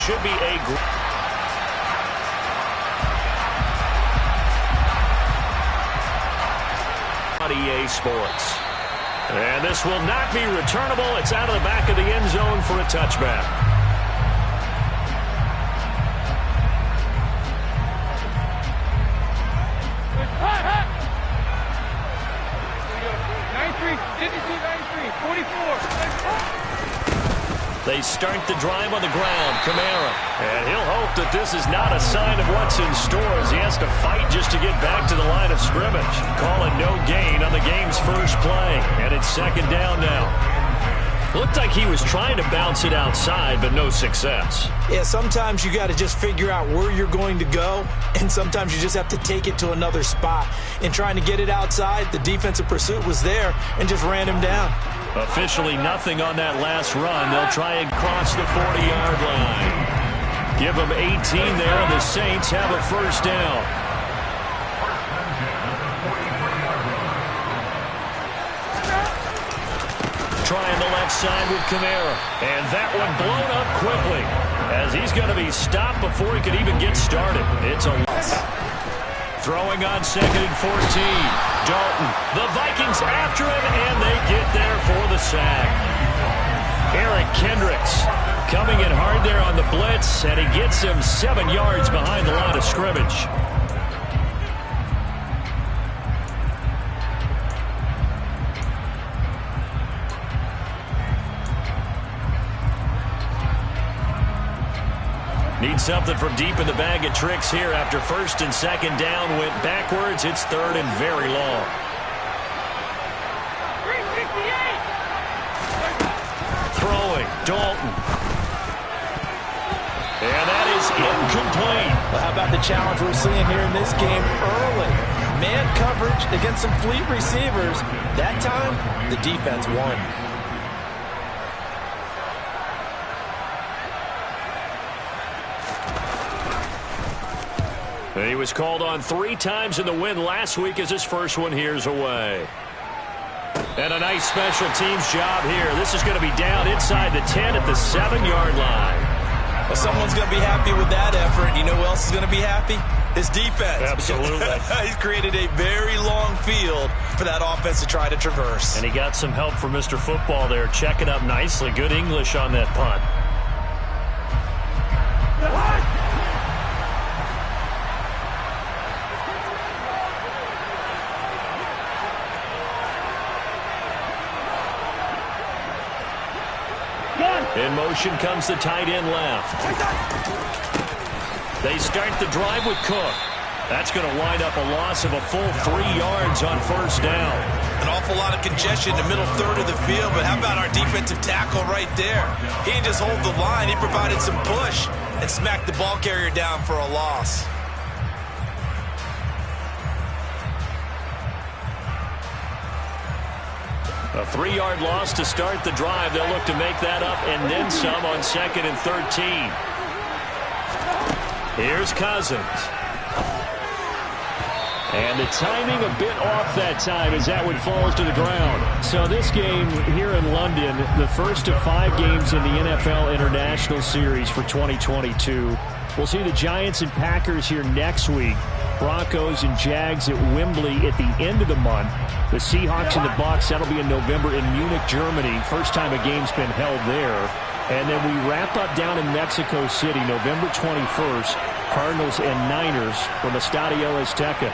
Should be a EA Sports. And this will not be returnable. It's out of the back of the end zone for a touchback. They start the drive on the ground. Kamara. And he'll hope that this is not a sign of what's in store as he has to fight just to get back to the line of scrimmage. Calling no gain on the game's first play. And it's second down now. Looked like he was trying to bounce it outside, but no success. Yeah, sometimes you got to just figure out where you're going to go, and sometimes you just have to take it to another spot. In trying to get it outside, the defensive pursuit was there and just ran him down. Officially nothing on that last run. They'll try and cross the 40-yard line. Give them 18 there, and the Saints have a first down. Trying the left side with Kamara. And that one blown up quickly as he's going to be stopped before he could even get started. It's a loss. Throwing on 2nd and 14. Dalton. The Vikings after him, and they get there for the sack. Eric Kendricks coming in hard there on the blitz, and he gets him 7 yards behind the line of scrimmage. Need something from deep in the bag of tricks here after 1st and 2nd down. Went backwards. It's 3rd and very long. Throwing. Dalton. And that is incomplete. Well, how about the challenge we're seeing here in this game early? Man coverage against some fleet receivers. That time, the defense won. He was called on 3 times in the win last week as his first one here's away. And a nice special teams job here. This is going to be down inside the 10 at the 7-yard line. Well, someone's going to be happy with that effort. You know who else is going to be happy? His defense. Absolutely. He's created a very long field for that offense to try to traverse. And he got some help from Mr. Football there, checking up nicely. Good English on that punt. In motion comes the tight end left. They start the drive with Cook. That's going to wind up a loss of a full 3 yards on 1st down. An awful lot of congestion in the middle third of the field, but how about our defensive tackle right there? He didn't just hold the line. He provided some push and smacked the ball carrier down for a loss. A 3-yard loss to start the drive. They'll look to make that up and then some on 2nd and 13. Here's Cousins. And the timing a bit off that time as that one falls to the ground. So this game here in London, the first of 5 games in the NFL International Series for 2022. We'll see the Giants and Packers here next week. Broncos and Jags at Wembley at the end of the month. The Seahawks and the Bucs, that'll be in November in Munich, Germany. First time a game's been held there. And then we wrap up down in Mexico City, November 21st. Cardinals and Niners from Estadio Azteca.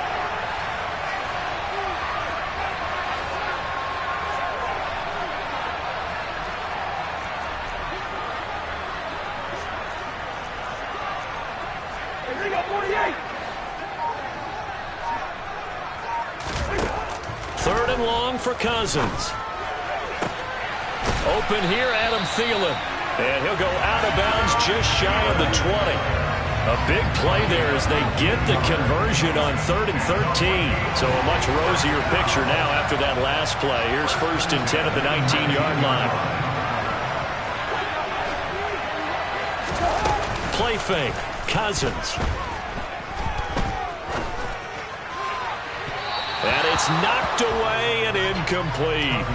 For Cousins. Open here, Adam Thielen. And he'll go out of bounds just shy of the 20. A big play there as they get the conversion on 3rd and 13. So a much rosier picture now after that last play. Here's 1st and 10 at the 19-yard line. Play fake. Cousins. And it's knocked away and incomplete.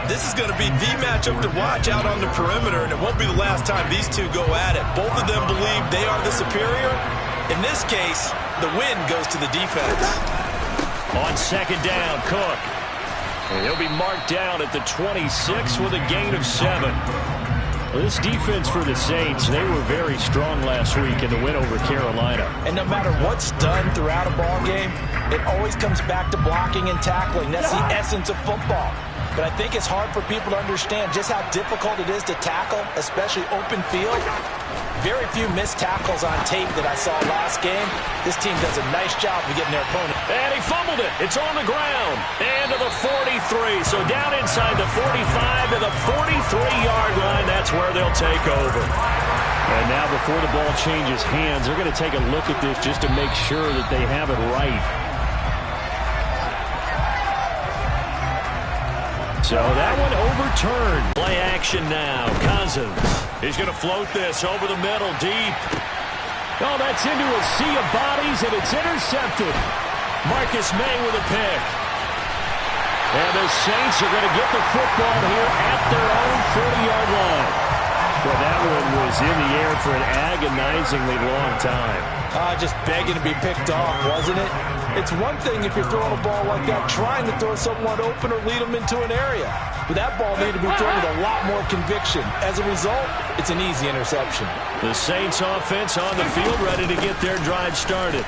This is going to be the matchup to watch out on the perimeter, and it won't be the last time these two go at it. Both of them believe they are the superior. In this case, the win goes to the defense. On second down, Cook. And he'll be marked down at the 26 with a gain of 7. Well, this defense for the Saints, they were very strong last week in the win over Carolina. And no matter what's done throughout a ball game, it always comes back to blocking and tackling. That's the essence of football. But I think it's hard for people to understand just how difficult it is to tackle, especially open field. Very few missed tackles on tape that I saw last game. This team does a nice job of getting their opponent. And he fumbled it. It's on the ground. And to the 43. So down inside the 45 to the 43-yard line. That's where they'll take over. And now before the ball changes hands, they're going to take a look at this just to make sure that they have it right. So that one overturned. Play action now. Cousins. He's going to float this over the middle, deep. Oh, that's into a sea of bodies, and it's intercepted. Marcus May with a pick. And the Saints are going to get the football here at their own 40-yard line. Well, that one was in the air for an agonizingly long time. Just begging to be picked off, wasn't it? It's one thing if you're throwing a ball like that, trying to throw someone open or lead them into an area. But that ball needed to be thrown with a lot more conviction. As a result, it's an easy interception. The Saints offense on the field, ready to get their drive started.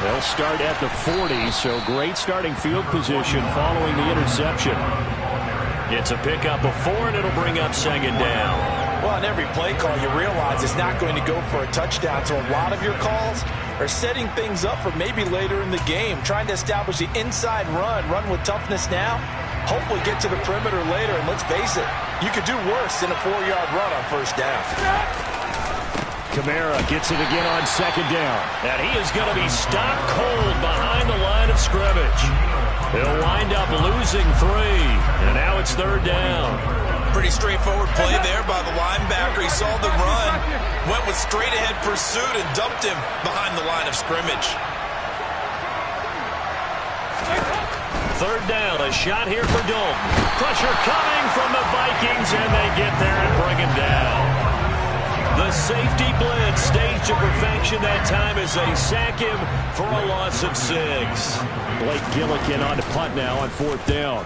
They'll start at the 40, so great starting field position following the interception. It's a pickup of 4, and it'll bring up second down. Well, on every play call, you realize it's not going to go for a touchdown, so a lot of your calls are setting things up for maybe later in the game, trying to establish the inside run with toughness now, hopefully get to the perimeter later, and let's face it, you could do worse than a 4-yard run on first down. Kamara gets it again on second down, and he is going to be stopped cold behind the line of scrimmage. He'll wind up losing 3, and now it's third down. Pretty straightforward play there by the linebacker. He saw the run, went with straight-ahead pursuit, and dumped him behind the line of scrimmage. Third down, a shot here for Dalton. Pressure coming from the Vikings, and they get there and bring him down. The safety blitz staged to perfection that time as they sack him for a loss of 6. Blake Gillikin on to punt now on fourth down.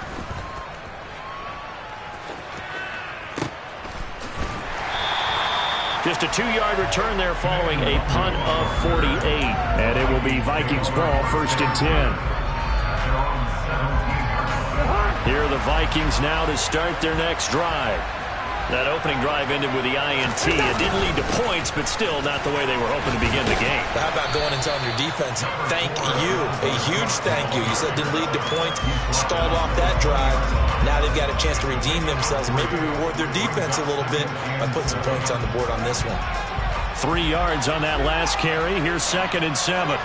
Just a 2-yard return there following a punt of 48. And it will be Vikings ball, first and 10. Here are the Vikings now to start their next drive. That opening drive ended with the INT. It didn't lead to points, but still not the way they were hoping to begin the game. How about going and telling your defense, thank you, a huge thank you. You said it didn't lead to points, stalled off that drive. Now they've got a chance to redeem themselves and maybe reward their defense a little bit by putting some points on the board on this one. 3 yards on that last carry. Here's second and 7.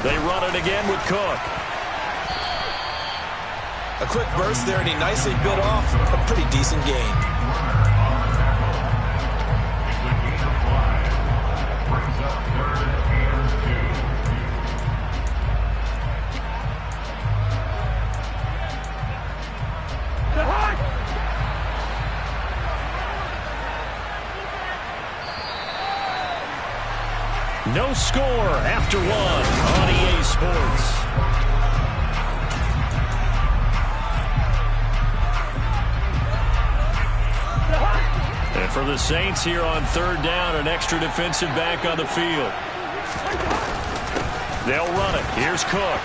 They run it again with Cook. A quick burst there, and he nicely bit off a pretty decent gain. No score after 1 on EA Sports. And for the Saints here on third down, an extra defensive back on the field. They'll run it. Here's Cook.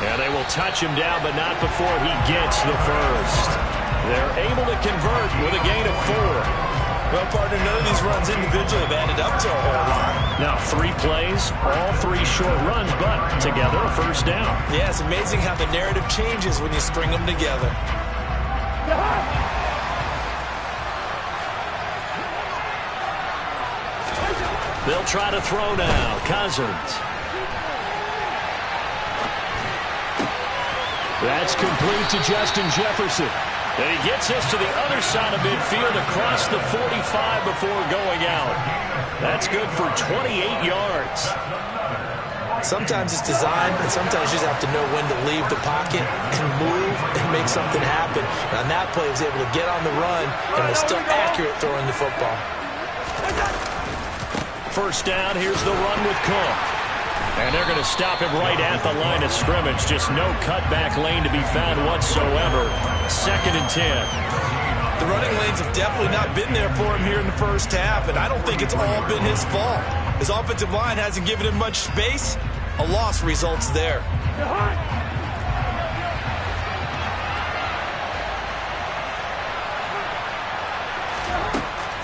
And they will touch him down, but not before he gets the first. They're able to convert with a gain of 4. Well, partner, none of these runs individually have added up to a whole lot. Now 3 plays, all 3 short runs, but together a first down. Yeah, it's amazing how the narrative changes when you string them together. They'll try to throw now. Cousins. That's complete to Justin Jefferson. And he gets us to the other side of midfield across the 45 before going out. That's good for 28 yards. Sometimes it's designed, and sometimes you just have to know when to leave the pocket and move and make something happen. And on that play, he was able to get on the run and was still accurate throwing the football. First down, here's the run with Cook. And they're going to stop him right at the line of scrimmage. Just no cutback lane to be found whatsoever. 2nd and 10. The running lanes have definitely not been there for him here in the first half, and I don't think it's all been his fault. His offensive line hasn't given him much space. A loss results there.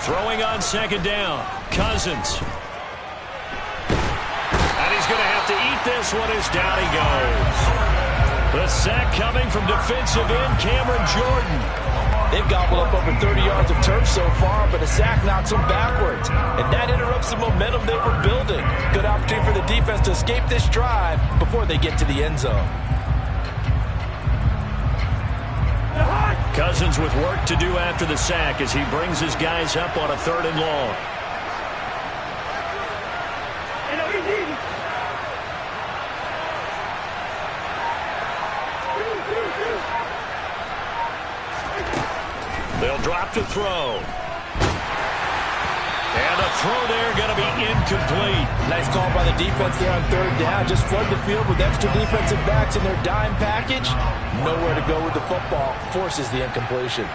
Throwing on 2nd down. Cousins. And he's going to have to eat this one as down he goes. The sack coming from defensive end Cameron Jordan. They've gobbled up over 30 yards of turf so far, but a sack knocks them backwards. And that interrupts the momentum they were building. Good opportunity for the defense to escape this drive before they get to the end zone. Cousins with work to do after the sack as he brings his guys up on a 3rd and long. They'll drop to throw. And a throw there going to be incomplete. Nice call by the defense there on 3rd down. Just flood the field with extra defensive backs in their dime package. Nowhere to go with the football. Forces the incompletion.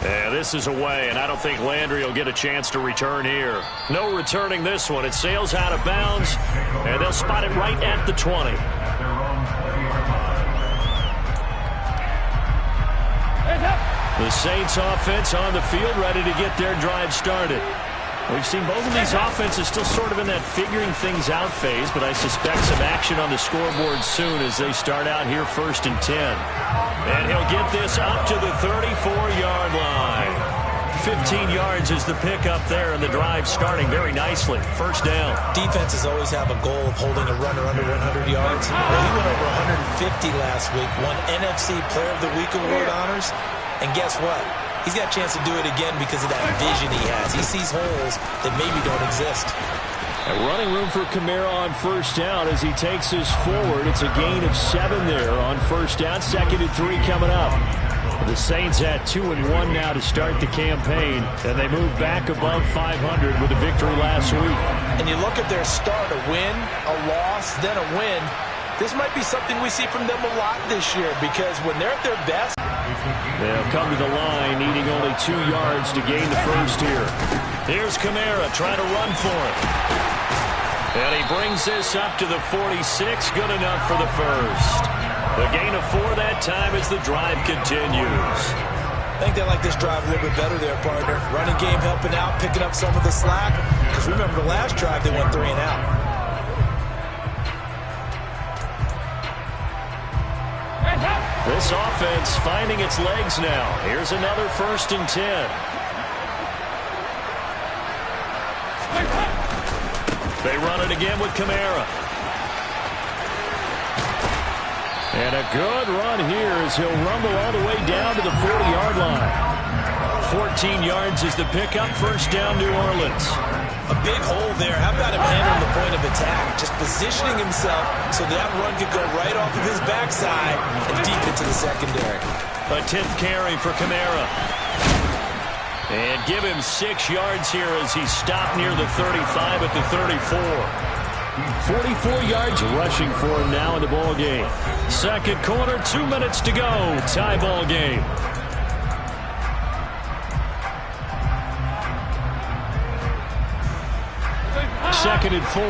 Yeah, this is away, and I don't think Landry will get a chance to return here. No returning this one. It sails out of bounds, and they'll spot it right at the 20. The Saints offense on the field, ready to get their drive started. We've seen both of these offenses still sort of in that figuring things out phase, but I suspect some action on the scoreboard soon as they start out here 1st and 10. And he'll get this up to the 34-yard line. 15 yards is the pickup there, and the drive starting very nicely. 1st down. Defenses always have a goal of holding a runner under 100 yards. Well, he went over 150 last week, won NFC Player of the Week award honors. And guess what? He's got a chance to do it again because of that vision he has. He sees holes that maybe don't exist. And running room for Kamara on 1st down as he takes us forward. It's a gain of 7 there on 1st down. 2nd and 3 coming up. The Saints at 2-1 now to start the campaign, and they move back above 500 with a victory last week. And you look at their start, a win, a loss, then a win. This might be something we see from them a lot this year because when they're at their best, they'll come to the line, needing only 2 yards to gain the first here. Here's Kamara trying to run for it. And he brings this up to the 46, good enough for the first. The gain of 4 that time as the drive continues. I think they like this drive a little bit better there, partner. Running game helping out, picking up some of the slack. Because remember the last drive, they went 3 and out. This offense finding its legs now. Here's another 1st and 10. They run it again with Kamara. And a good run here as he'll rumble all the way down to the 40-yard line. 14 yards is the pickup. 1st down, New Orleans. A big hole there. How about him handling the point of attack? Just positioning himself so that run could go right off of his backside and deep into the secondary. A 10th carry for Kamara. And give him 6 yards here as he stopped near the 35 at the 34. 44 yards rushing for him now in the ball game. 2nd quarter, 2 minutes to go. Tie ball game. Second and 4.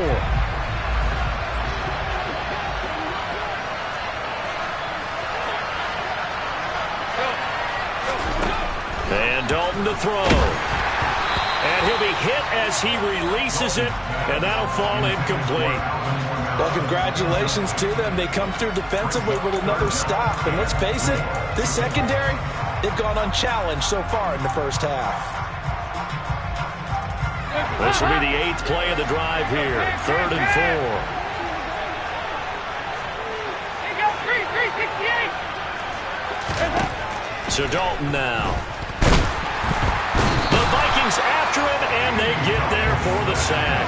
And Dalton to throw. And he'll be hit as he releases it, and that'll fall incomplete. Well, congratulations to them. They come through defensively with another stop. And let's face it, this secondary, they've gone unchallenged so far in the first half. This will be the 8th play of the drive here. 3rd and 4. So Dalton now. The Vikings Vikings after him, and they get there for the sack.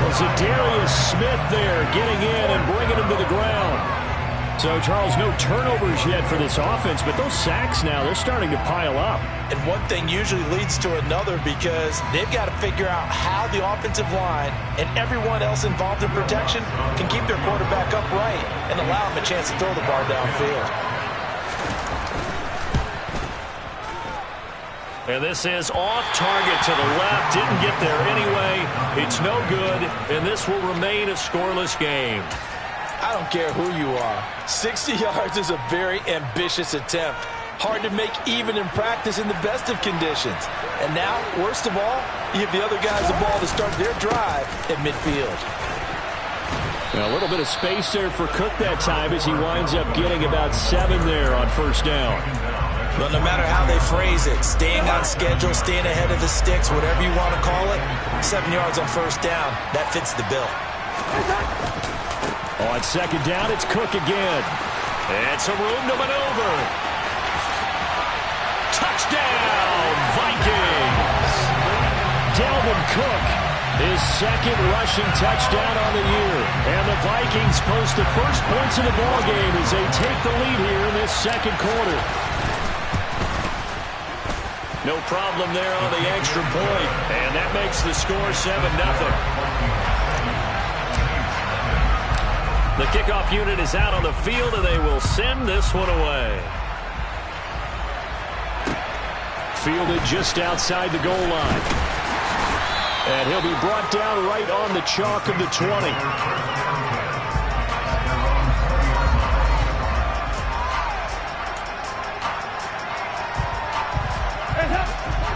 Well, Zadarius Smith there getting in and bringing him to the ground. So, Charles, no turnovers yet for this offense, but those sacks now, they're starting to pile up. And one thing usually leads to another because they've got to figure out how the offensive line and everyone else involved in protection can keep their quarterback upright and allow him a chance to throw the ball downfield. And this is off target to the left. Didn't get there anyway. It's no good, and this will remain a scoreless game. I don't care who you are. 60 yards is a very ambitious attempt. Hard to make even in practice in the best of conditions. And now, worst of all, you give the other guys the ball to start their drive at midfield. A little bit of space there for Cook that time as he winds up getting about 7 there on first down. Well, no matter how they phrase it, staying on schedule, staying ahead of the sticks, whatever you want to call it, 7 yards on first down, that fits the bill. On second down, it's Cook again. And some room to maneuver. Touchdown, Vikings! Dalvin Cook, his second rushing touchdown on the year. And the Vikings post the first points in the ballgame as they take the lead here in this second quarter. No problem there on the extra point. And that makes the score 7-0. The kickoff unit is out on the field, and they will send this one away. Fielded just outside the goal line. And he'll be brought down right on the chalk of the 20.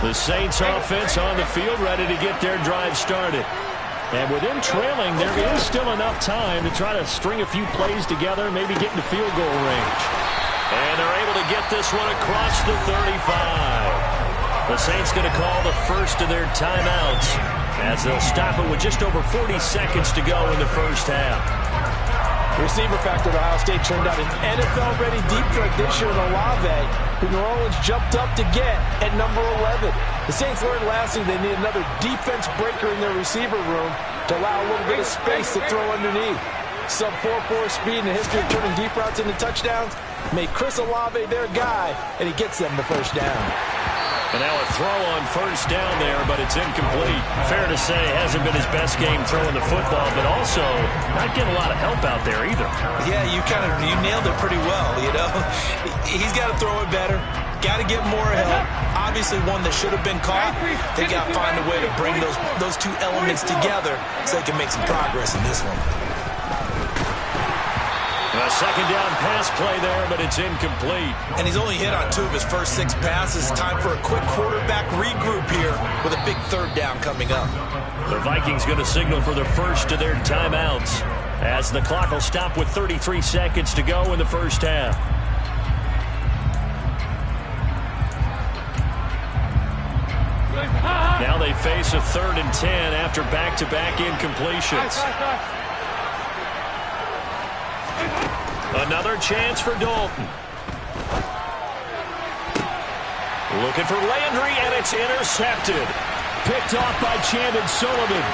The Saints offense on the field, ready to get their drive started. And with them trailing, there is still enough time to try to string a few plays together, maybe get into field goal range. And they're able to get this one across the 35. The Saints going to call the first of their timeouts as they'll stop it with just over 40 seconds to go in the first half. Receiver factor at Ohio State turned out an NFL-ready deep threat this year in Olave, who New Orleans jumped up to get at number 11. The Saints learned last year they need another defense breaker in their receiver room to allow a little bit of space to throw underneath. Sub 4.4 speed and the history of turning deep routes into touchdowns made Chris Olave their guy, and he gets them the first down. And now a throw on first down there, but it's incomplete. Fair to say, hasn't been his best game throwing the football, but also not getting a lot of help out there either. Yeah, you nailed it pretty well, you know. He's got to throw it better. Got to get more help. Obviously one that should have been caught. They got to find a way to bring those two elements together so they can make some progress in this one. A second down pass play there, but it's incomplete. And he's only hit on 2 of his first 6 passes. Time for a quick quarterback regroup here with a big third down coming up. The Vikings going to signal for their first of their timeouts as the clock will stop with 33 seconds to go in the first half. Now they face a 3rd and 10 after back-to-back incompletions. Another chance for Dalton. Looking for Landry, and it's intercepted. Picked off by Chandon Sullivan.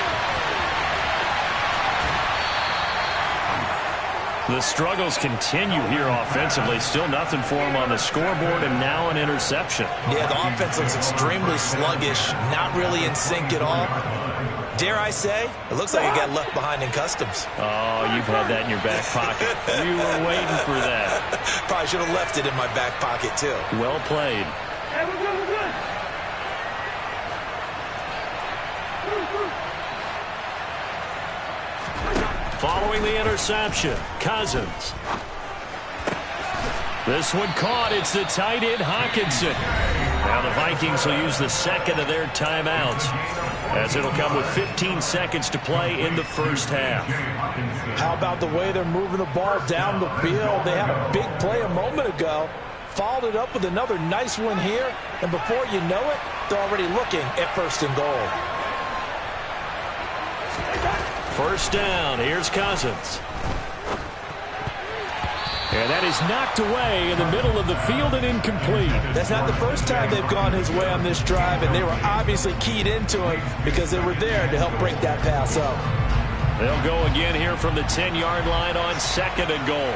The struggles continue here offensively. Still nothing for him on the scoreboard, and now an interception. Yeah, the offense looks extremely sluggish, not really in sync at all. Dare I say, it looks like it got left behind in customs. Oh, you've had that in your back pocket. You were waiting for that. Probably should have left it in my back pocket, too. Well played. Hey, we're good, we're good. Following the interception, Cousins. This one caught. It's the tight end, Hockenson. Now the Vikings will use the second of their timeouts, as it'll come with 15 seconds to play in the first half. How about the way they're moving the ball down the field? They had a big play a moment ago, followed it up with another nice one here, and before you know it, they're already looking at 1st and goal. First down, here's Cousins. And that is knocked away in the middle of the field and incomplete. That's not the first time they've gone his way on this drive, and they were obviously keyed into him because they were there to help break that pass up. They'll go again here from the 10-yard line on 2nd and goal.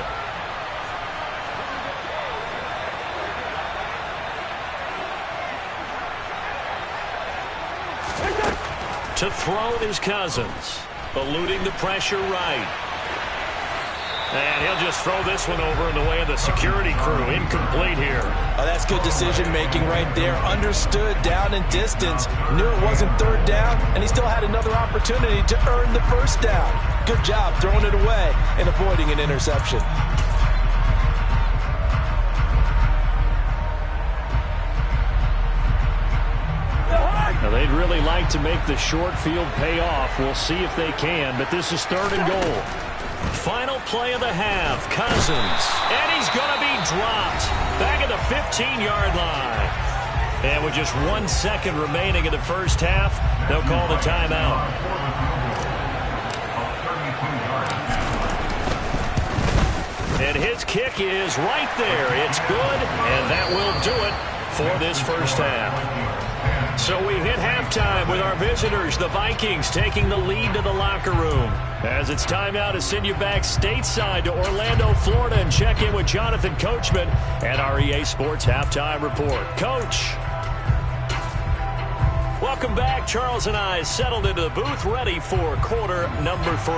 To throw is Cousins, eluding the pressure right. And he'll just throw this one over in the way of the security crew. Incomplete here. Oh, that's good decision-making right there. Understood down and distance. Knew it wasn't 3rd down, and he still had another opportunity to earn the 1st down. Good job throwing it away and avoiding an interception. Now, they'd really like to make the short field pay off. We'll see if they can, but this is 3rd and goal. Final play of the half, Cousins. And he's going to be dropped back at the 15-yard line. And with just 1 second remaining in the first half, they'll call the timeout. And his kick is right there. It's good, and that will do it for this first half. So we hit halftime with our visitors, the Vikings, taking the lead to the locker room. As it's time now to send you back stateside to Orlando, Florida, and check in with Jonathan Coachman at our EA Sports Halftime Report. Coach. Welcome back. Charles and I settled into the booth, ready for quarter number 3.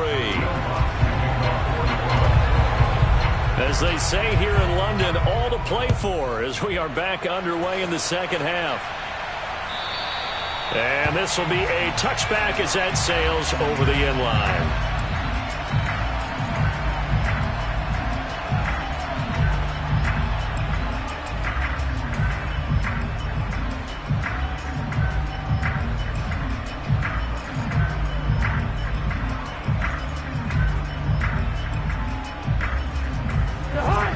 As they say here in London, all to play for as we are back underway in the second half. And this will be a touchback as that sails over the end line.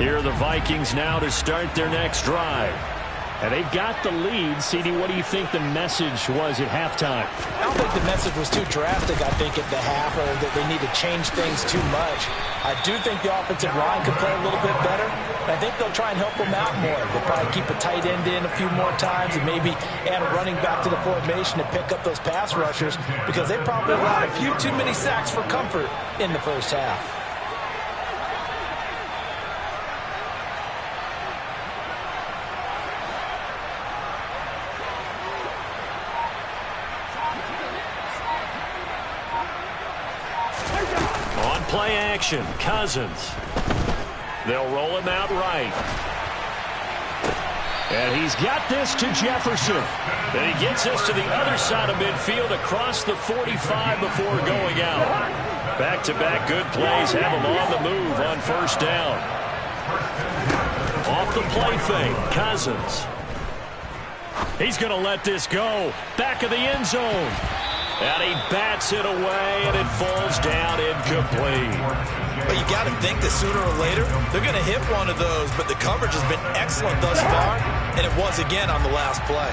Here are the Vikings now to start their next drive. And they've got the lead. CD, what do you think the message was at halftime? I don't think the message was too drastic, I think, at the half, or that they need to change things too much. I do think the offensive line could play a little bit better. And I think they'll try and help them out more. They'll probably keep a tight end in a few more times and maybe add a running back to the formation to pick up those pass rushers because they probably allowed a few too many sacks for comfort in the first half. Play action, Cousins. They'll roll him out right. And he's got this to Jefferson. And he gets this to the other side of midfield across the 45 before going out. Back-to-back good plays have him on the move on first down. Off the play fake, Cousins. He's going to let this go. Back of the end zone. And he bats it away, and it falls down incomplete. But you got to think that sooner or later, they're going to hit one of those. But the coverage has been excellent thus far, and it was again on the last play.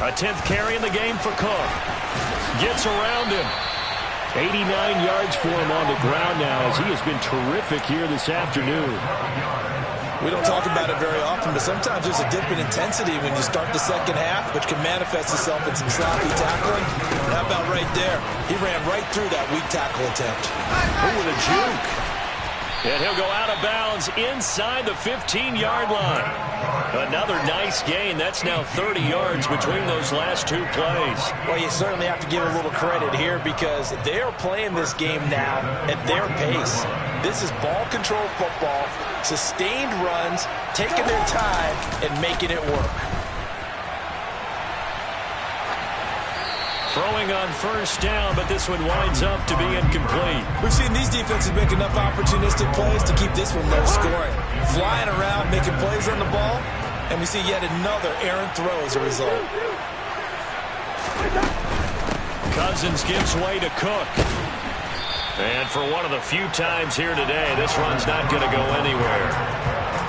A 10th carry in the game for Cook. Gets around him. 89 yards for him on the ground now, as he has been terrific here this afternoon. We don't talk about it very often, but sometimes there's a dip in intensity when you start the second half, which can manifest itself in some sloppy tackling. And how about right there? He ran right through that weak tackle attempt. Oh, with a juke. And he'll go out of bounds inside the 15-yard line. Another nice gain. That's now 30 yards between those last two plays. Well, you certainly have to give a little credit here because they are playing this game now at their pace. This is ball control football, sustained runs, taking their time, and making it work. Throwing on first down, but this one winds up to be incomplete. We've seen these defenses make enough opportunistic plays to keep this one low scoring. Flying around, making plays on the ball, and we see yet another errant throw as a result. Cousins gives way to Cook. And for one of the few times here today, this run's not going to go anywhere.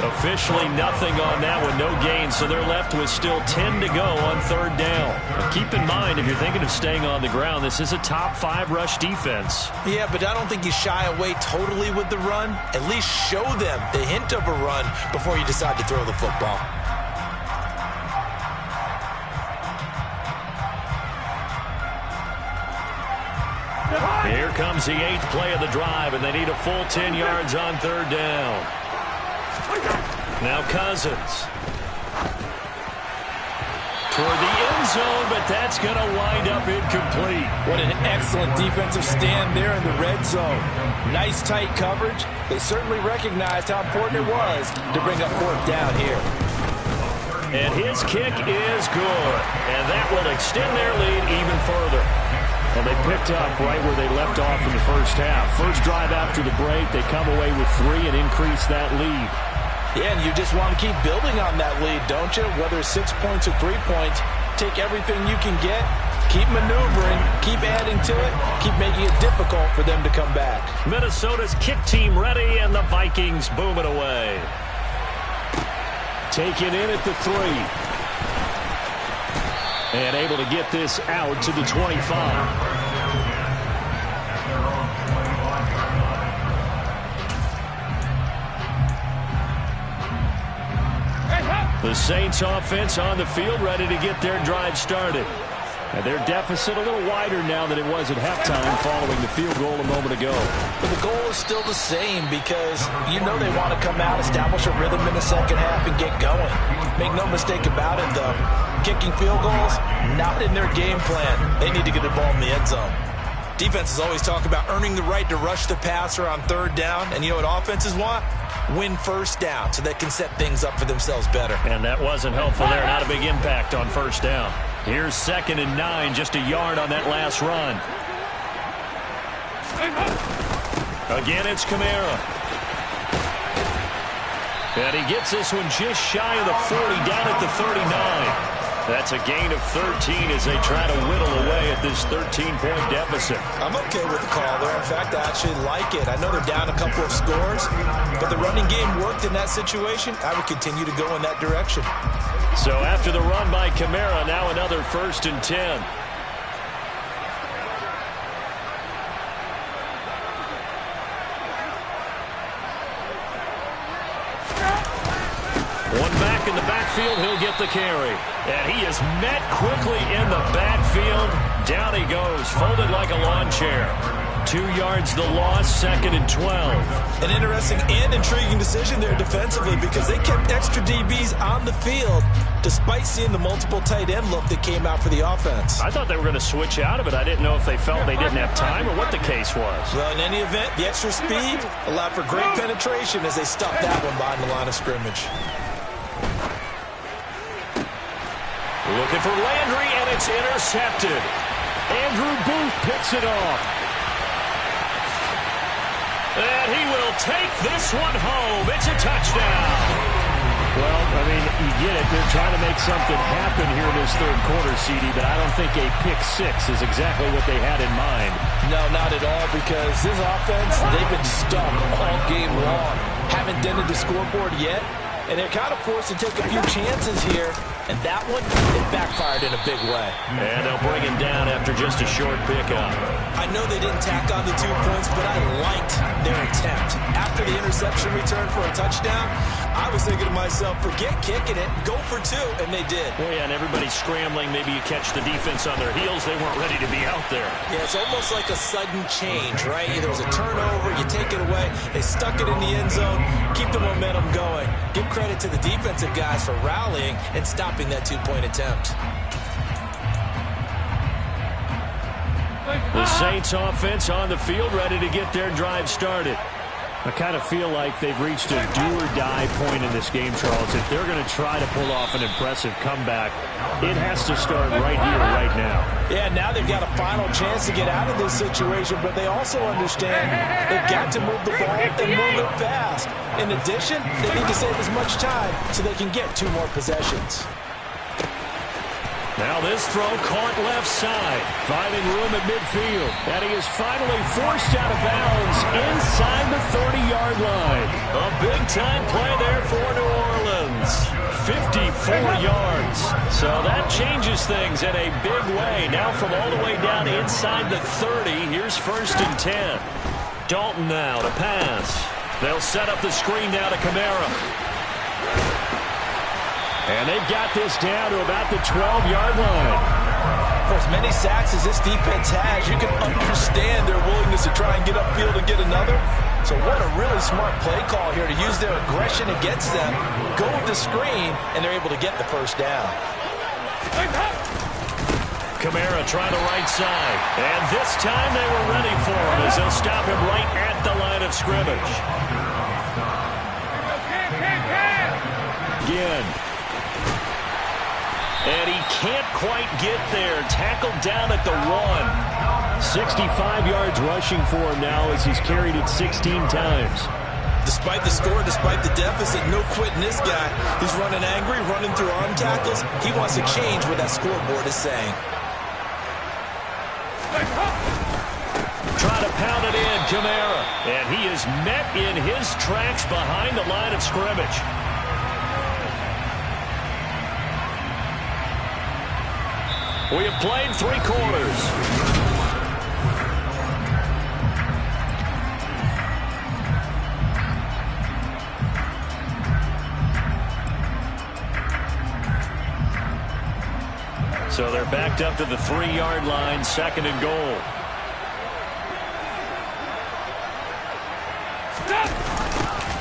Officially nothing on that one, no gain, so they're left with still 10 to go on third down. Now keep in mind, if you're thinking of staying on the ground, this is a top 5 rush defense. Yeah, but I don't think you shy away totally with the run. At least show them the hint of a run before you decide to throw the football. Here comes the 8th play of the drive, and they need a full 10 yards on third down. Now Cousins. Toward the end zone, but that's going to wind up incomplete. What an excellent defensive stand there in the red zone. Nice tight coverage. They certainly recognized how important it was to bring up fourth down here. And his kick is good. And that will extend their lead even further. Well, they picked up right where they left off in the first half. First drive after the break, they come away with 3 and increase that lead. Yeah, and you just want to keep building on that lead, don't you? Whether it's 6 points or 3 points, take everything you can get, keep maneuvering, keep adding to it, keep making it difficult for them to come back. Minnesota's kick team ready, and the Vikings boom it away. Taken in at the 3. And able to get this out to the 25. The Saints offense on the field, ready to get their drive started. And their deficit a little wider now than it was at halftime following the field goal a moment ago. But the goal is still the same because you know they want to come out, establish a rhythm in the second half, and get going. Make no mistake about it, though. Kicking field goals, not in their game plan. They need to get the ball in the end zone. Defenses always talk about earning the right to rush the passer on third down. And you know what offenses want? Win first down so they can set things up for themselves better. And that wasn't helpful there. Not a big impact on first down. Here's 2nd and 9, just a yard on that last run. Again, it's Kamara. And he gets this one just shy of the 40, down at the 39. That's a gain of 13 as they try to whittle away at this 13-point deficit. I'm okay with the call there. In fact, I actually like it. I know they're down a couple of scores, but the running game worked in that situation. I would continue to go in that direction. So after the run by Kamara, now another 1st and 10. One back in the backfield, he'll get the carry. And he is met quickly in the backfield. Down he goes, folded like a lawn chair. 2 yards the loss, 2nd and 12. An interesting and intriguing decision there defensively because they kept extra DBs on the field despite seeing the multiple tight end look that came out for the offense. I thought they were going to switch out of it. I didn't know if they felt they didn't have time or what the case was. Well, in any event, the extra speed allowed for great penetration as they stopped that one behind the line of scrimmage. Looking for Landry, and it's intercepted. Andrew Booth picks it off. And he will take this one home. It's a touchdown. Well, I mean, you get it. They're trying to make something happen here in this third quarter, CD, but I don't think a pick 6 is exactly what they had in mind. No, not at all, because this offense, they've been stuck all game long. Haven't dented the scoreboard yet, and they're kind of forced to take a few chances here. And that one, it backfired in a big way. And they'll bring him down after just a short pickup. I know they didn't tack on the 2 points, but I liked their attempt. After the interception return for a touchdown, I was thinking to myself, forget kicking it, go for 2, and they did. Well, yeah, and everybody's scrambling. Maybe you catch the defense on their heels. They weren't ready to be out there. Yeah, it's almost like a sudden change, right? There was a turnover, you take it away, they stuck it in the end zone, keep the momentum going. Give credit to the defensive guys for rallying and stopping that 2-point attempt. The Saints offense on the field, ready to get their drive started. I kind of feel like they've reached a do-or-die point in this game, Charles. If they're going to try to pull off an impressive comeback, it has to start right here, right now. Yeah, now they've got a final chance to get out of this situation, but they also understand they've got to move the ball and move it fast. In addition, they need to save as much time so they can get 2 more possessions. Now this throw caught left side, finding room at midfield. And he is finally forced out of bounds inside the 30-yard line. A big-time play there for New Orleans. 54 yards. So that changes things in a big way. Now from all the way down inside the 30, here's 1st and 10. Dalton now to pass. They'll set up the screen now to Kamara. And they've got this down to about the 12-yard line. For as many sacks as this defense has, you can understand their willingness to try and get upfield and get another. So what a really smart play call here to use their aggression against them, go with the screen, and they're able to get the first down. Kamara trying the right side. And this time they were ready for him as they'll stop him right at the line of scrimmage. Again. And he can't quite get there. Tackled down at the 1. 65 yards rushing for him now as he's carried it 16 times. Despite the score, despite the deficit, no quitting this guy. He's running angry, running through arm tackles. He wants to change what that scoreboard is saying. Try to pound it in, Kamara. And he is met in his tracks behind the line of scrimmage. We have played 3 quarters. So they're backed up to the 3-yard line, 2nd and goal.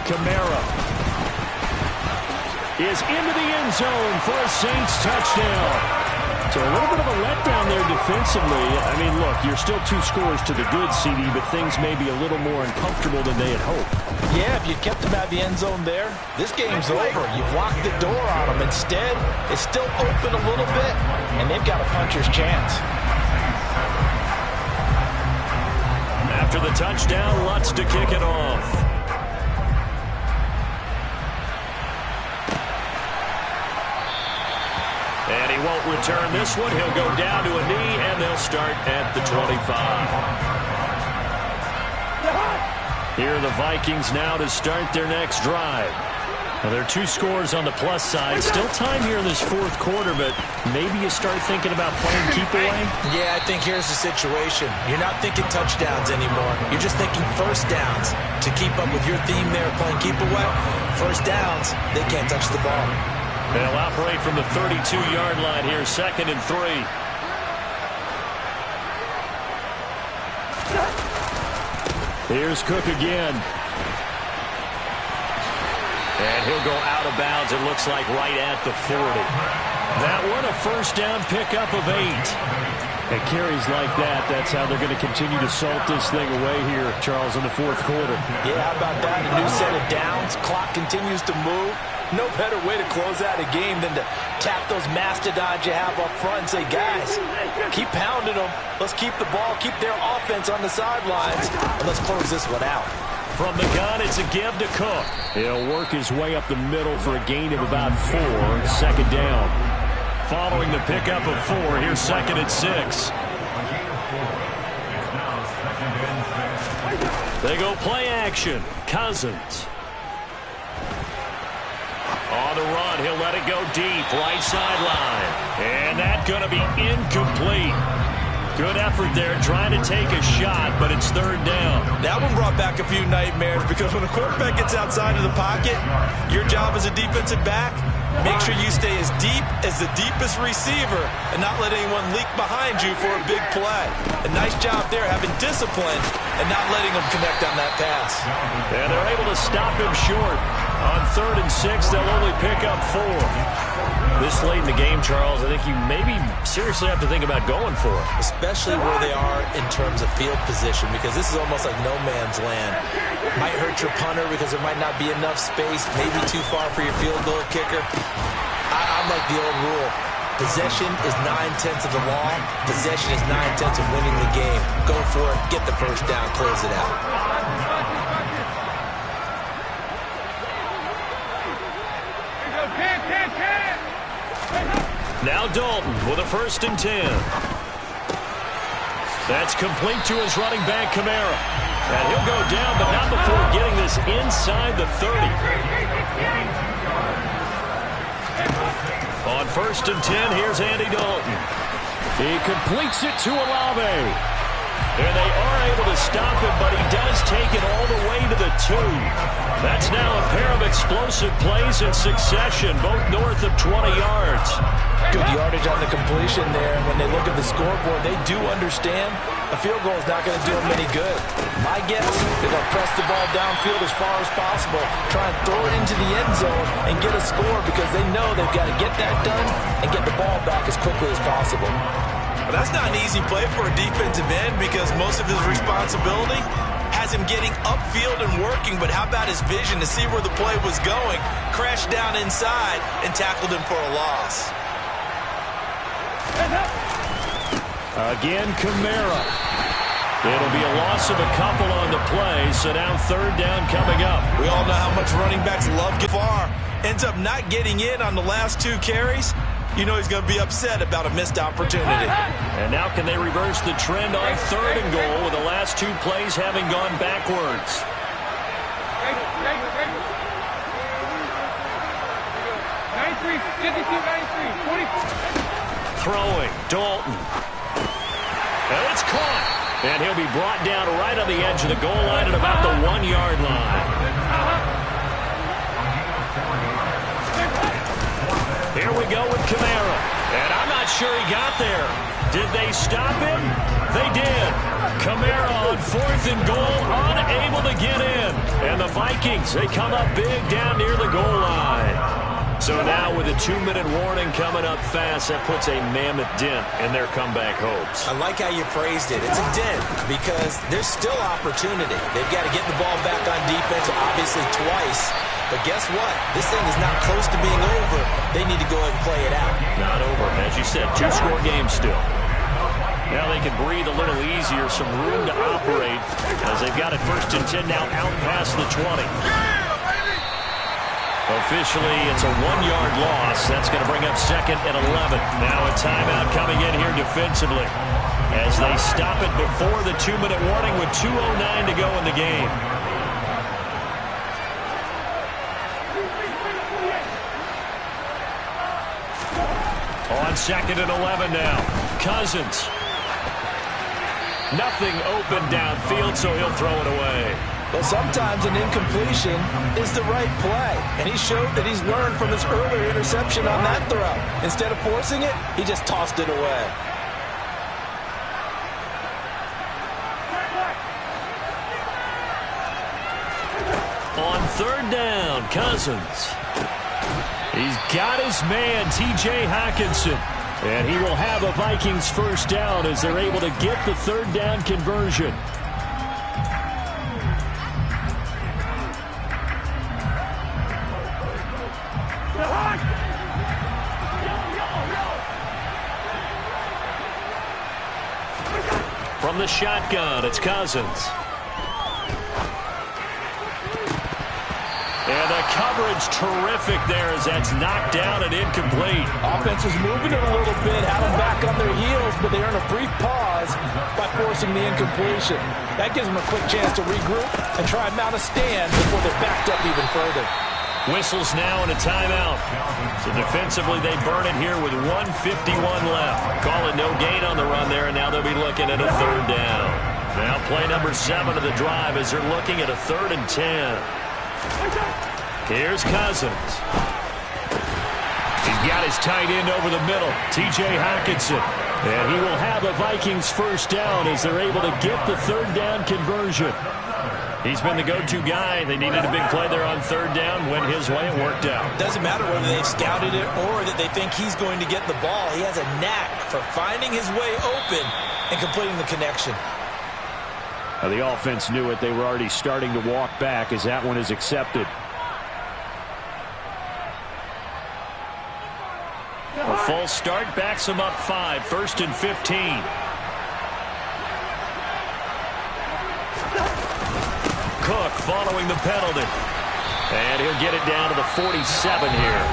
Kamara is into the end zone for a Saints touchdown. So a little bit of a letdown there defensively. I mean, look, you're still 2 scores to the good, CD, but things may be a little more uncomfortable than they had hoped. Yeah, if you kept them out of the end zone there, this game's over. You've locked the door on them. Instead, it's still open a little bit, and they've got a puncher's chance. After the touchdown, Lutz to kick it off. And he won't return this one. He'll go down to a knee, and they'll start at the 25. Here are the Vikings now to start their next drive. Now, there are 2 scores on the plus side. Still time here in this 4th quarter, but maybe you start thinking about playing keep away? Yeah, I think here's the situation. You're not thinking touchdowns anymore. You're just thinking first downs. To keep up with your theme there, playing keep away, first downs, they can't touch the ball. They'll operate from the 32-yard line here, 2nd and 3. Here's Cook again. And he'll go out of bounds, it looks like, right at the 40. That one, a first down pickup of 8. And carries like that, that's how they're going to continue to salt this thing away here, Charles, in the 4th quarter. Yeah, how about that? A new set of downs. Clock continues to move. No better way to close out a game than to tap those mastodons you have up front and say, guys, keep pounding them. Let's keep the ball, keep their offense on the sidelines, and let's close this one out. From the gun, it's a give to Cook. He'll work his way up the middle for a gain of about 4, 2nd down. Following the pickup of 4, here's 2nd and 6. They go play action. Cousins. On the run, he'll let it go deep, right sideline. And that's going to be incomplete. Good effort there, trying to take a shot, but it's 3rd down. That one brought back a few nightmares because when a quarterback gets outside of the pocket, your job as a defensive back, make sure you stay as deep as the deepest receiver and not let anyone leak behind you for a big play. A nice job there, having discipline and not letting them connect on that pass. And they're able to stop him short. On 3rd and 6, they'll only pick up 4. This late in the game, Charles, I think you maybe seriously have to think about going for it. Especially where they are in terms of field position, because this is almost like no man's land. Might hurt your punter because there might not be enough space, maybe too far for your field goal kicker. I'm like the old rule. Possession is 9/10 of the law. Possession is 9/10 of winning the game. Go for it, get the first down, close it out. Now Dalton with a 1st and 10. That's complete to his running back, Kamara. And he'll go down, but not before getting this inside the 30. On 1st and 10, here's Andy Dalton. He completes it to Olave. And they are able to stop him, but he does take it all the way to the 2. That's now a pair of explosive plays in succession, both north of 20 yards. Good yardage on the completion there. And when they look at the scoreboard, they do understand a field goal is not going to do them any good. My guess, they're going to press the ball downfield as far as possible, try and throw it into the end zone and get a score because they know they've got to get that done and get the ball back as quickly as possible. Well, that's not an easy play for a defensive end because most of his responsibility has him getting upfield and working, but how about his vision to see where the play was going, crashed down inside, and tackled him for a loss. Again, Kamara. It'll be a loss of a couple on the play, so now 3rd down coming up. We all know how much running backs love get far. Ends up not getting in on the last 2 carries. You know he's going to be upset about a missed opportunity. And now can they reverse the trend on 3rd and goal with the last 2 plays having gone backwards? Throwing, Dalton. And it's caught. And he'll be brought down right on the edge of the goal line at about the 1-yard line. Here we go with Kamara. And I'm not sure he got there. Did they stop him? They did. Kamara on 4th and goal, unable to get in. And the Vikings, they come up big down near the goal line. So now with a 2-minute warning coming up fast, that puts a mammoth dent in their comeback hopes. I like how you phrased it. It's a dent because there's still opportunity. They've got to get the ball back on defense, obviously twice. But guess what? This thing is not close to being over. They need to go ahead and play it out. Not over. As you said, 2-score game still. Now they can breathe a little easier, some room to operate as they've got it 1st and 10 now out past the 20. Officially, it's a 1-yard loss. That's going to bring up 2nd and 11. Now a timeout coming in here defensively as they stop it before the 2-minute warning with 2:09 to go in the game. On 2nd and 11 now. Cousins. Nothing open downfield, so he'll throw it away. Well, sometimes an incompletion is the right play. And he showed that he's learned from his earlier interception on that throw. Instead of forcing it, he just tossed it away. On 3rd down, Cousins. He's got his man, T.J. Hockenson. And he will have a Vikings 1st down as they're able to get the 3rd down conversion. From the shotgun, it's Cousins. And the coverage terrific there as that's knocked down and incomplete. Offense was moving it a little bit, had them back on their heels, but they earn a brief pause by forcing the incompletion. That gives them a quick chance to regroup and try and mount a stand before they're backed up even further. Whistles now and a timeout. So defensively, they burn it here with 1:51 left. Call it no gain on the run there, and now they'll be looking at a 3rd down. Now play number 7 of the drive as they're looking at a 3rd and 10. Here's Cousins. He's got his tight end over the middle, T.J. Hockenson. And he will have a Vikings 1st down as they're able to get the 3rd down conversion. He's been the go-to guy. They needed a big play there on 3rd down. Went his way, it worked out. Doesn't matter whether they've scouted it or that they think he's going to get the ball. He has a knack for finding his way open and completing the connection. Now the offense knew it. They were already starting to walk back as that one is accepted. A false start backs him up 5. 1st and 15. Cook following the penalty. And he'll get it down to the 47 here.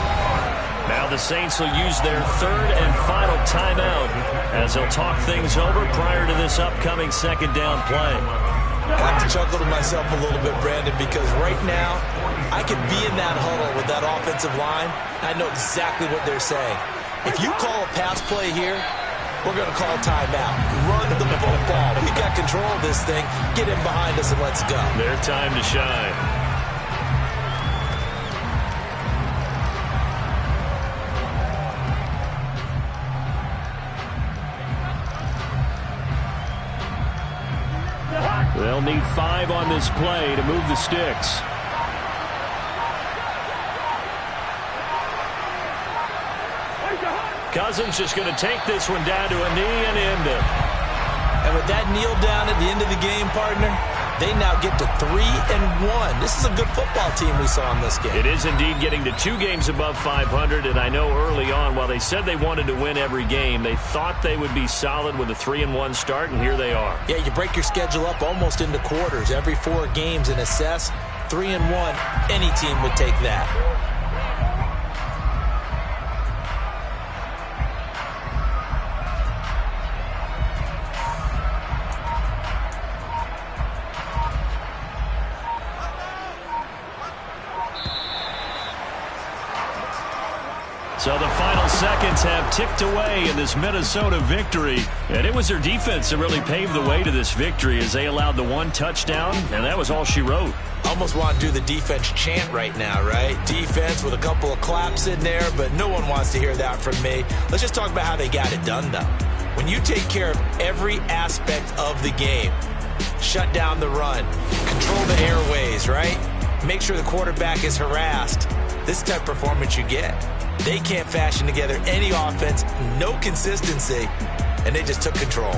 Now the Saints will use their third and final timeout as they'll talk things over prior to this upcoming second down play. I have to chuckle to myself a little bit, Brandon, because right now I could be in that huddle with that offensive line. I know exactly what they're saying. If you call a pass play here, we're going to call timeout. Run the football. We've got control of this thing. Get in behind us and let's go. Their time to shine. They'll need 5 on this play to move the sticks. Cousins just going to take this one down to a knee and end it. And with that kneel down at the end of the game, partner, they now get to 3-1. This is a good football team we saw in this game. It is indeed getting to 2 games above 500, and I know early on, while they said they wanted to win every game, they thought they would be solid with a 3-1 start, and here they are. Yeah, you break your schedule up almost into quarters, every 4 games, and assess 3-1. Any team would take that. So the final seconds have ticked away in this Minnesota victory. And it was their defense that really paved the way to this victory as they allowed the 1 touchdown, and that was all she wrote. Almost want to do the defense chant right now, right? Defense with a couple of claps in there, but no one wants to hear that from me. Let's just talk about how they got it done, though. When you take care of every aspect of the game, shut down the run, control the airways, right? Make sure the quarterback is harassed. This is the type of performance you get. They can't fashion together any offense, no consistency, and they just took control.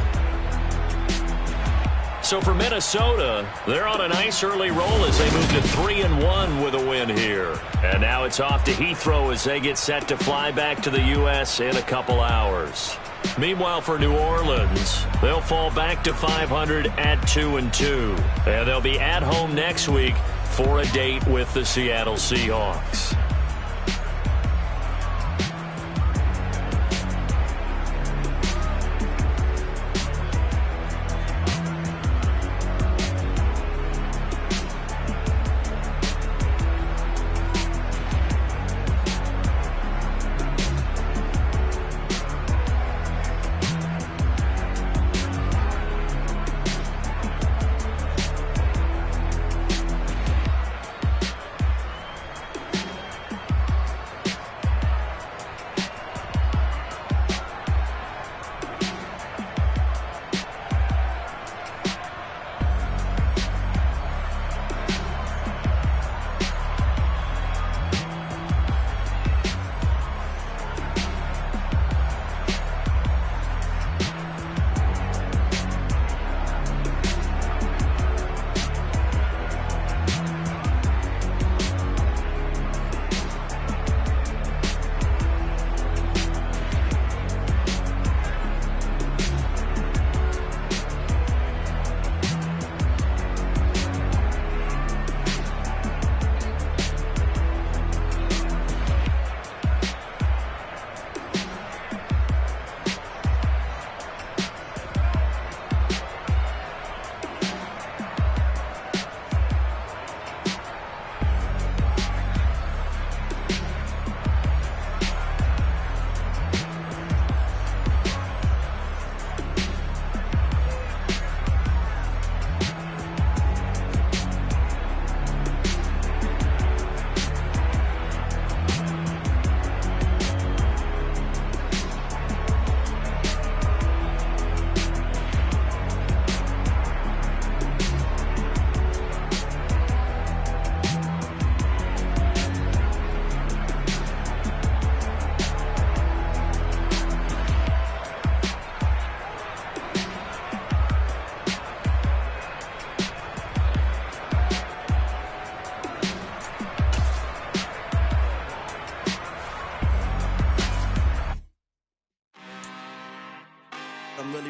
So for Minnesota, they're on a nice early roll as they move to 3-1 with a win here. And now it's off to Heathrow as they get set to fly back to the U.S. in a couple hours. Meanwhile, for New Orleans, they'll fall back to 500 at 2-2. And they'll be at home next week for a date with the Seattle Seahawks.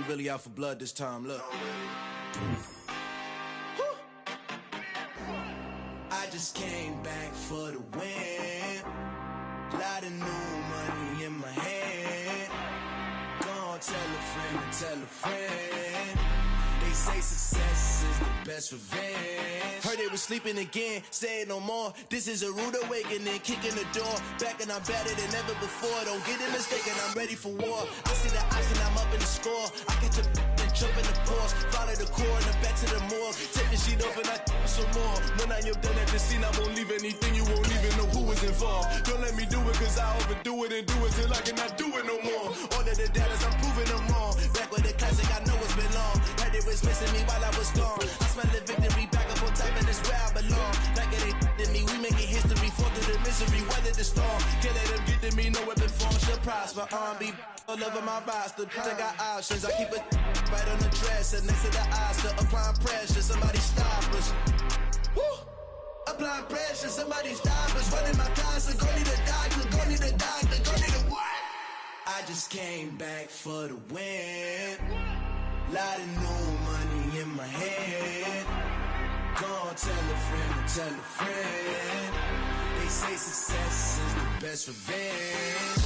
Really out for blood this time, look. I just came back for the win. Lot of new money. best revenge. Heard they was sleeping again, say it no more. This is a rude awakening, kicking the door. Back and I'm better than ever before. Don't get it mistaken, I'm ready for war. I see the option, I'm up in the score. I catch a and jump in the course. Follow the core and the back to the morgue. Take the sheet off and I some more. When I am done at the scene, I won't leave anything. You won't even know who was involved. Don't let me do it cause I overdo it and do it till I cannot do it no more. All of the doubters, I'm proving them wrong. Back with the classic, I know it's been long. Heard it was missing me while I was gone. I smell the victory back up on top and it's where I belong. Like it ain't to me, we making history. Fall through the misery, weather the storm. Can't let them get to me, no weapon form should prosper. Be all over my roster. I got options, I keep it right on the dresser. Next to the Oscar, applying pressure. Somebody stop us. Woo! Applying pressure, somebody stop us. Running my closet, go need a doctor, go need a doctor, go need a what? I just came back for the win. Lot of new money in my head. Go on, tell a friend and tell a friend. They say success is the best revenge.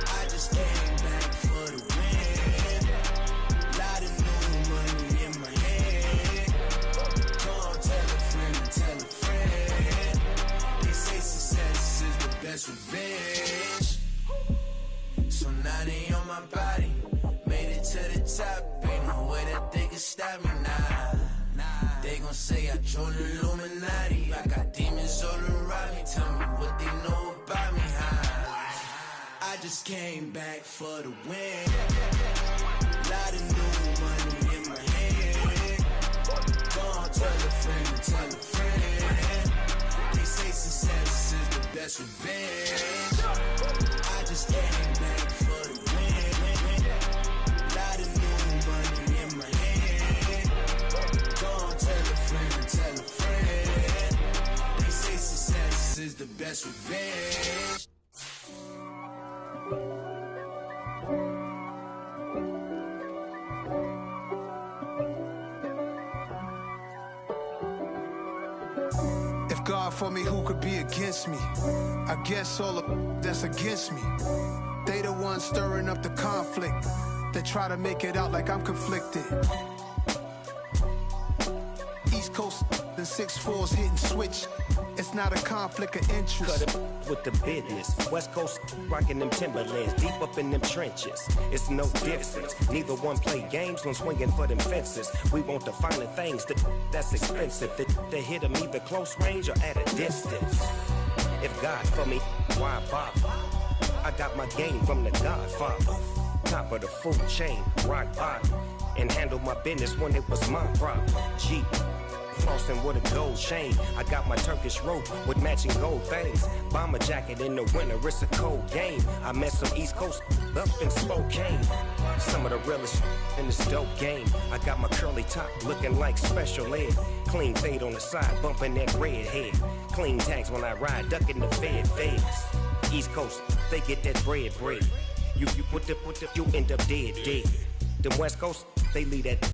I just came back for the win. Lot of new money in my head. Go on, tell a friend and tell a friend. They say success is the best revenge. So now they on my body. Made it to the top. Ain't no way that they can stop me now. They gon' say I joined the Illuminati. I got demons all around me. Tell me what they know about me, huh? I just came back for the win. Lot of new money in my head. Go on, tell a friend and tell a friend. They say success is the best revenge. I just came back for the win. Lot of new money in my head. Go on, tell a friend and tell a friend. They say success is the best revenge. If God for me, who could be against me? I guess all of that's against me. They the ones stirring up the conflict. They try to make it out like I'm conflicted. East Coast and 6'4's hitting switch. It's not a conflict of interest. Cut it with the business. West Coast rocking them Timberlands, deep up in them trenches. It's no difference. Neither one play games when swinging for them fences. We want the finer things that's expensive. They hit them either close range or at a distance. If God for me, why bother? I got my game from the Godfather. Top of the food chain, rock bottom. And handle my business when it was my problem. Jeep. Flossing with a gold chain. I got my Turkish rope with matching gold things. Bomber jacket in the winter, it's a cold game. I met some East Coast up in Spokane. Some of the realest in this dope game. I got my curly top looking like special ed. Clean fade on the side, bumping that red head. Clean tags when I ride, ducking the feds. East Coast, they get that bread. You put the, you end up dead. Them West Coast, they leave that